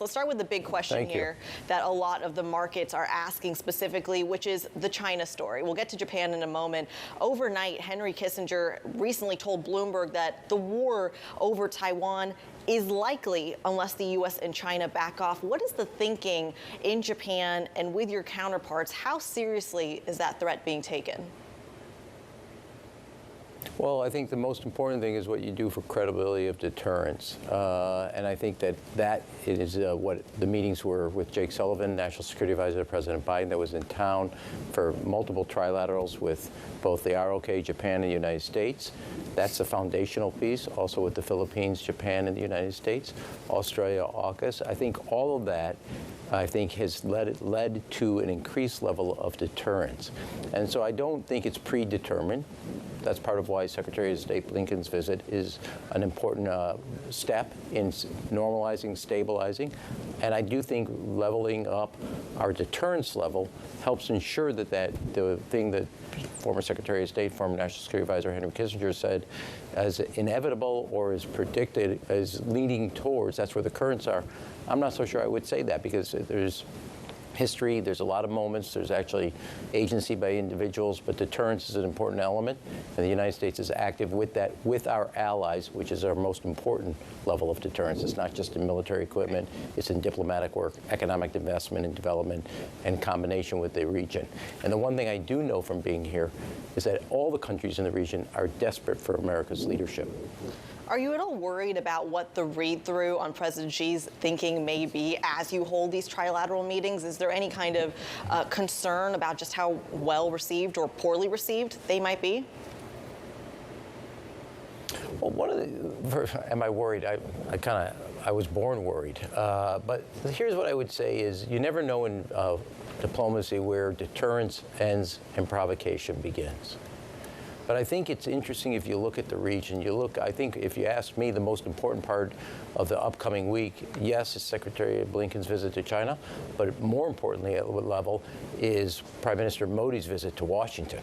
Let's start with the big question here that a lot of the markets are asking specifically, which is the China story. We'll get to Japan in a moment. Overnight, Henry Kissinger recently told Bloomberg that the war over Taiwan is likely unless the U.S. and China back off. What is the thinking in Japan and with your counterparts? How seriously is that threat being taken? Well, I think the most important thing is what you do for credibility of deterrence. And I think that is what the meetings were with Jake Sullivan, National Security Advisor to President Biden, that was in town for multiple trilaterals with both the ROK, Japan, and the United States. That's the foundational piece, also with the Philippines, Japan, and the United States, Australia, AUKUS. I think all of that, has led to an increased level of deterrence. And so I don't think it's predetermined. That's part of why Secretary of State Blinken's visit is an important step in normalizing, stabilizing. And I do think leveling up our deterrence level helps ensure that the thing that former Secretary of State, former National Security Advisor Henry Kissinger said as inevitable or as predicted as leading towards, that's where the currents are. I'm not so sure I would say that, because there's history, there's a lot of moments, there's actually agency by individuals, but deterrence is an important element, and the United States is active with that, with our allies, which is our most important level of deterrence. It's not just in military equipment, it's in diplomatic work, economic investment and development, and combination with the region. And the one thing I do know from being here is that all the countries in the region are desperate for America's leadership. Are you at all worried about what the read-through on President Xi's thinking may be as you hold these trilateral meetings? Is there any kind of concern about just how well received or poorly received they might be? Well, am I worried? I was born worried. But here's what I would say is, you never know in diplomacy where deterrence ends and provocation begins. But I think it's interesting if you look at the region. I think if you ask me, the most important part of the upcoming week, yes, is Secretary Blinken's visit to China, but more importantly at what level is Prime Minister Modi's visit to Washington.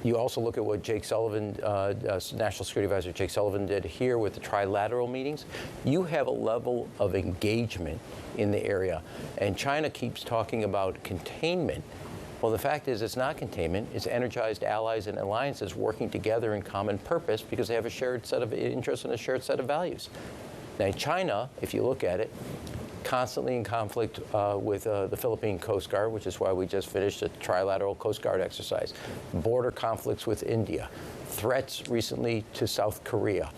You also look at what Jake Sullivan, National Security Advisor Jake Sullivan did here with the trilateral meetings. You have a level of engagement in the area, and China keeps talking about containment. Well, the fact is, it's not containment. It's energized allies and alliances working together in common purpose because they have a shared set of interests and a shared set of values. Now, China, if you look at it, constantly in conflict with the Philippine Coast Guard, which is why we just finished a trilateral Coast Guard exercise, border conflicts with India, threats recently to South Korea,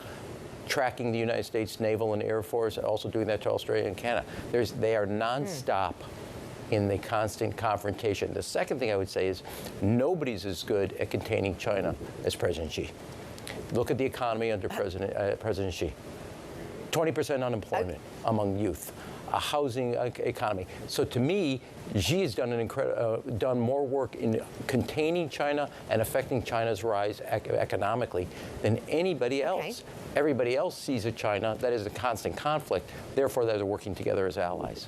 tracking the United States Naval and Air Force, also doing that to Australia and Canada. They are nonstop in the constant confrontation. The second thing I would say is nobody's as good at containing China as President Xi. Look at the economy under President Xi. 20% unemployment among youth, a housing economy. So to me, Xi has done done more work in containing China and affecting China's rise economically than anybody else. Okay. Everybody else sees a China that is a constant conflict. Therefore, they're working together as allies.